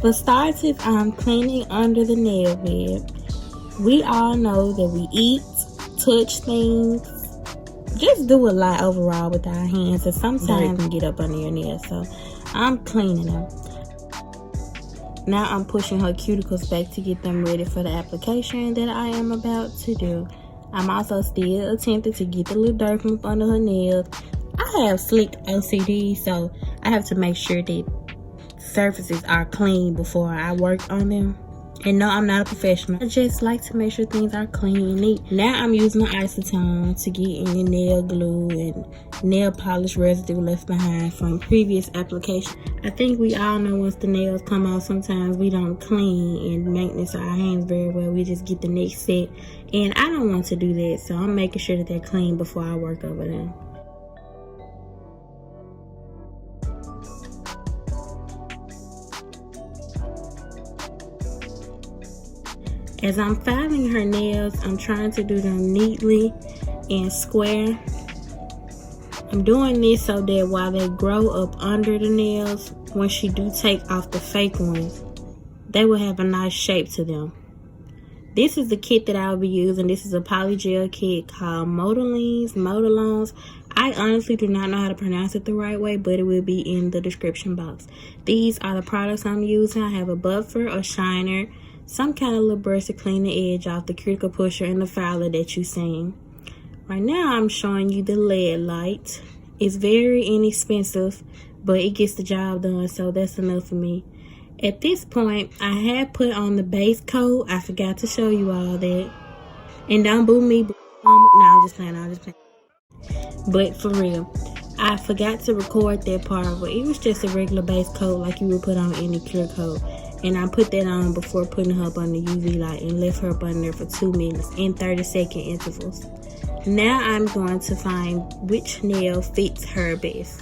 For starters, I'm cleaning under the nail bed. We all know that we eat, touch things, just do a lot overall with our hands, and sometimes can get up under your nails. So I'm cleaning them. Now I'm pushing her cuticles back to get them ready for the application that I am about to do. I'm also still attempting to get the little dirt from under her nails. I have slick OCD, so I have to make sure that surfaces are clean before I work on them. And no, I'm not a professional. I just like to make sure things are clean and neat. Now I'm using the isotone to get any nail glue and nail polish residue left behind from previous application. I think we all know once the nails come off, sometimes we don't clean and maintenance our hands very well. We just get the next set. And I don't want to do that, so I'm making sure that they're clean before I work over them. As I'm filing her nails, I'm trying to do them neatly and square. I'm doing this so that while they grow up under the nails, when she do take off the fake ones, they will have a nice shape to them. This is the kit that I'll be using. This is a Polygel kit called Modelones. I honestly do not know how to pronounce it the right way, but it will be in the description box. These are the products I'm using. I have a buffer, a shiner, some kind of little brush to clean the edge off, the cuticle pusher, and the filer that you've seen. Right now I'm showing you the LED light. It's very inexpensive, but it gets the job done, so that's enough for me. At this point, I have put on the base coat. I forgot to show you all that. And don't boo me. No, I'm just playing. But for real, I forgot to record that part, but it was just a regular base coat like you would put on any clear coat. And I put that on before putting her up on the UV light and left her up under there for 2 minutes in 30-second intervals. Now I'm going to find which nail fits her best.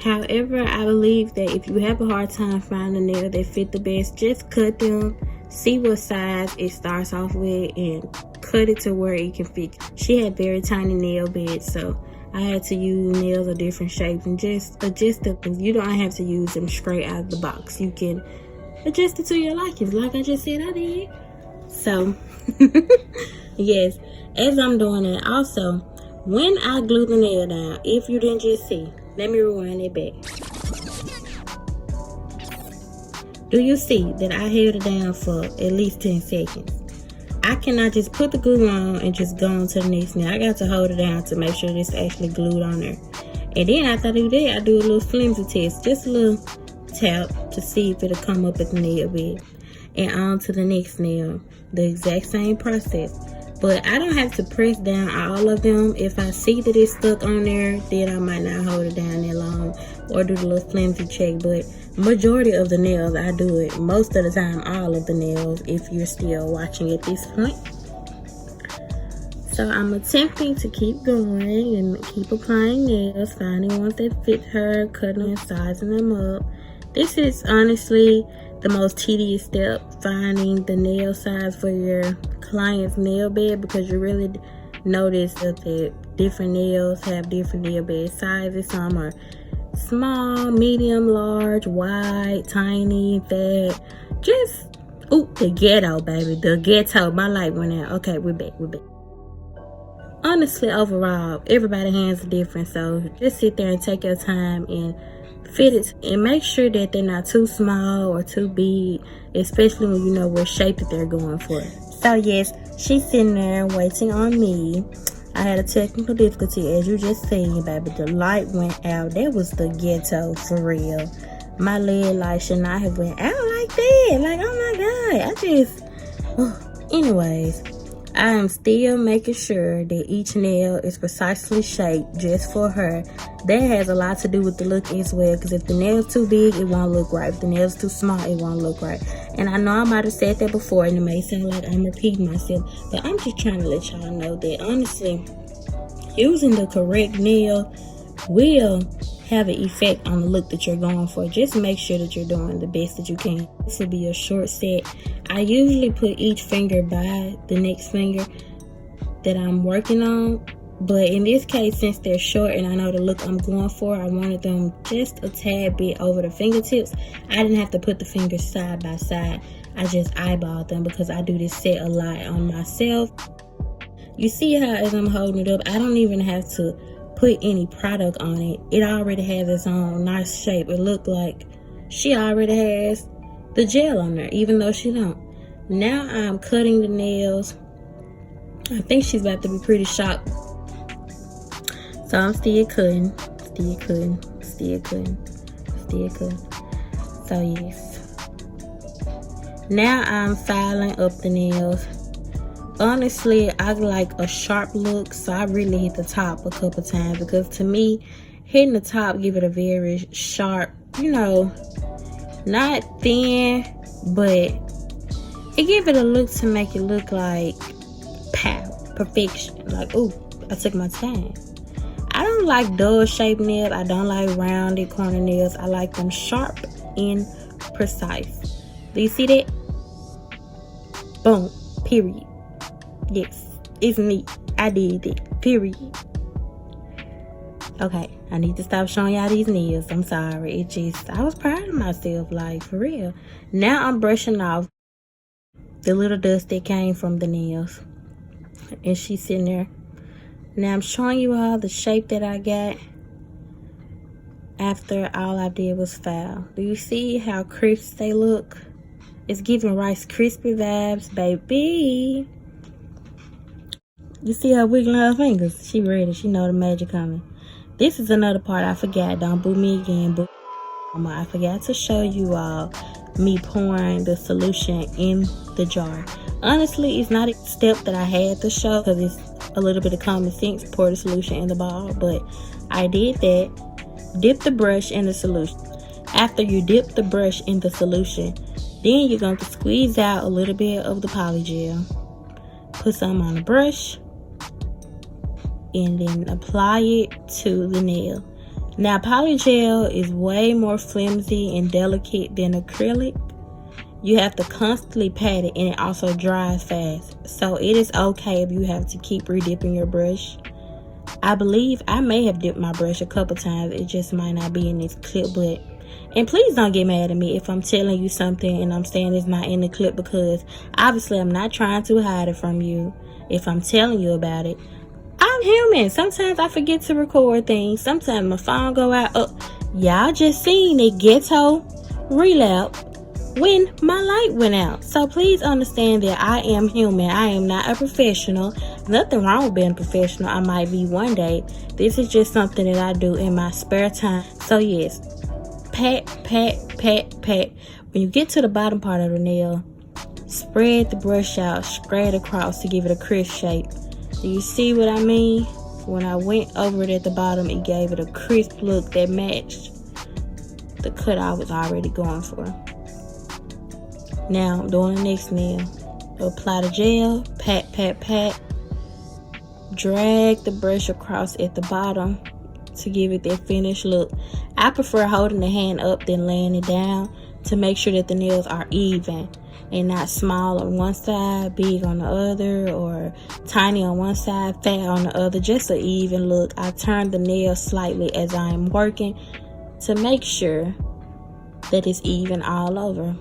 However, I believe that if you have a hard time finding a nail that fit the best, just cut them, see what size it starts off with, and cut it to where it can fit. She had very tiny nail beds, so I had to use nails of different shapes and just adjust them. You don't have to use them straight out of the box. You can adjust it to your likings, like I just said I did. So, yes, as I'm doing it, also, when I glue the nail down, if you didn't just see, let me rewind it back. Do you see that I held it down for at least 10 seconds? I cannot just put the glue on and just go on to the next nail. I got to hold it down to make sure it's actually glued on there. And then after I do that, I do a little flimsy test, just a little tap to see if it'll come up at the nail bed. And on to the next nail. The exact same process. But I don't have to press down all of them. If I see that it's stuck on there, then I might not hold it down that long or do the little flimsy check. But majority of the nails, I do it. Most of the time, all of the nails, if you're still watching at this point. So I'm attempting to keep going and keep applying nails, finding ones that fit her, cutting and sizing them up. This is honestly the most tedious step, finding the nail size for your client's nail bed, because you really notice that the different nails have different nail bed sizes. Some are small, medium, large, wide, tiny, fat. Just, ooh, the ghetto, baby. The ghetto. My light went out. Okay, we're back. Honestly, overall, everybody's hands are different, so just sit there and take your time and fit it, and make sure that they're not too small or too big, especially when you know what shape that they're going for. So yes, she's sitting there waiting on me. I had a technical difficulty, as you just seen, baby. The light went out. That was the ghetto for real. My LED light should not have went out like that. Like, oh my god, anyways, I am still making sure that each nail is precisely shaped just for her. That has a lot to do with the look as well, because if the nail's too big, it won't look right. If the nail's too small, it won't look right. And I know I might have said that before, and it may sound like I'm repeating myself, but I'm just trying to let y'all know that honestly, using the correct nail will have an effect on the look that you're going for. Just make sure that you're doing the best that you can. This will be a short set. I usually put each finger by the next finger that I'm working on, But in this case, since they're short and I know the look I'm going for, I wanted them just a tad bit over the fingertips. I didn't have to put the fingers side by side. I just eyeballed them because I do this set a lot on myself. You see how as I'm holding it up, I don't even have to put any product on it. It already has its own nice shape. It looked like she already has the gel on there, even though she don't. Now I'm cutting the nails. I think she's about to be pretty shocked. So I'm still cutting. So yes. Now I'm filing up the nails. Honestly, I like a sharp look, so I really hit the top a couple times because to me, hitting the top give it a very sharp, you know, not thin, but it give it a look to make it look like pow, perfection. Like, ooh, I took my time. I don't like dull shaped nails. I don't like rounded corner nails. I like them sharp and precise. Do you see that? Boom, period. Yes, it's me. I did it. Period. Okay, I need to stop showing y'all these nails. I'm sorry. I was proud of myself, like, for real. Now I'm brushing off the little dust that came from the nails. And she's sitting there. Now I'm showing you all the shape that I got after all I did was file. Do you see how crisp they look? It's giving Rice Krispie vibes, baby. You see her wiggling her fingers? She ready. She know the magic coming. This is another part I forgot. Don't boo me again, boo. I forgot to show you all me pouring the solution in the jar. Honestly, it's not a step that I had to show because it's a little bit of common sense. Pour the solution in the ball, but I did that. Dip the brush in the solution. After you dip the brush in the solution, then you're going to squeeze out a little bit of the polygel. Put some on the brush and then apply it to the nail. Now, polygel is way more flimsy and delicate than acrylic. You have to constantly pat it, and it also dries fast. So it is okay if you have to keep redipping your brush. I believe I may have dipped my brush a couple times. It just might not be in this clip, but and please don't get mad at me if I'm telling you something and I'm saying it's not in the clip, because obviously I'm not trying to hide it from you. If I'm telling you about it, I'm human. Sometimes I forget to record things. Sometimes my phone go out. Y'all just seen it ghetto relap when my light went out. So please understand that I am human. I am not a professional. Nothing wrong with being a professional. I might be one day. This is just something that I do in my spare time. So yes, pat, pat, pat, pat. When you get to the bottom part of the nail, spread the brush out straight across to give it a crisp shape. Do you see what I mean? When I went over it at the bottom, it gave it a crisp look that matched the cut I was already going for. Now I'm doing the next nail. Apply the gel, pat, pat, pat. Drag the brush across at the bottom to give it that finished look. I prefer holding the hand up than laying it down to make sure that the nails are even and not small on one side, big on the other, or tiny on one side, fat on the other. Just an even look. I turn the nail slightly as I am working to make sure that it's even all over.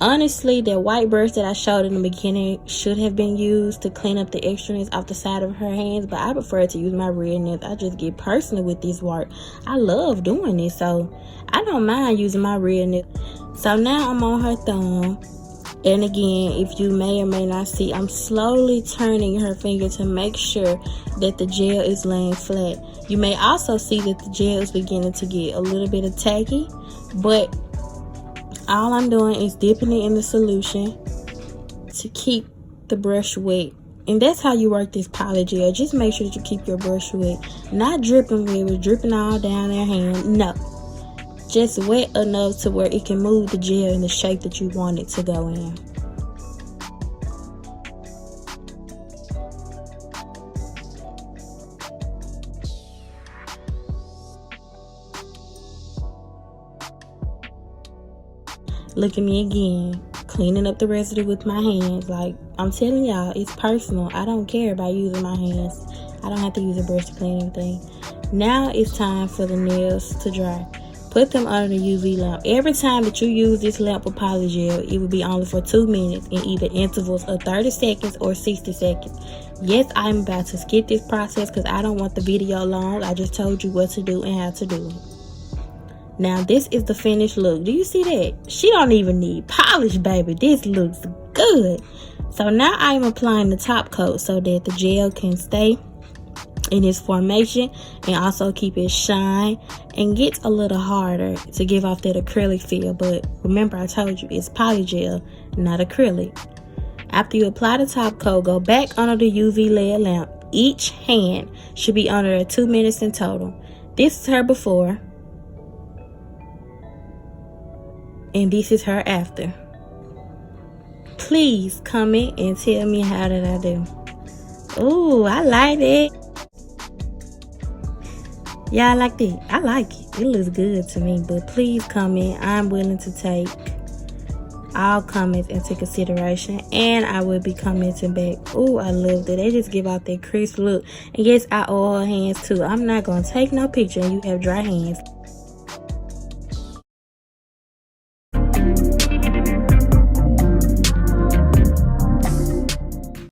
Honestly, that white brush that I showed in the beginning should have been used to clean up the extraness off the side of her hands, but I prefer to use my red nails. I just get personal with this work. I love doing this, so I don't mind using my red nails. So now I'm on her thumb, and again, if you may or may not see, I'm slowly turning her finger to make sure that the gel is laying flat. You may also see that the gel is beginning to get a little bit of tacky, but all I'm doing is dipping it in the solution to keep the brush wet. And that's how you work this polygel. Just make sure that you keep your brush wet. Not dripping where it was dripping all down their hand. No. Just wet enough to where it can move the gel in the shape that you want it to go in. Look at me again, cleaning up the residue with my hands. Like, I'm telling y'all, it's personal. I don't care about using my hands. I don't have to use a brush to clean everything. Now it's time for the nails to dry. Put them under the UV lamp. Every time that you use this lamp with polygel, it will be only for 2 minutes in either intervals of 30 seconds or 60 seconds. Yes, I'm about to skip this process because I don't want the video long. I just told you what to do and how to do it. Now this is the finished look. Do you see that? She don't even need polish, baby. This looks good. So now I'm applying the top coat so that the gel can stay in its formation and also keep it shine and gets a little harder to give off that acrylic feel. But remember, I told you it's polygel, not acrylic. After you apply the top coat, go back under the UV LED lamp. Each hand should be under 2 minutes in total. This is her before and this is her after. Please comment and tell me how did I do. Ooh, I like it. Yeah, I like it. I like it. It looks good to me. But please comment. I'm willing to take all comments into consideration. And I will be commenting back. Ooh, I love that. They just give out that crisp look. And yes, I oil hands too. I'm not going to take no picture and you have dry hands.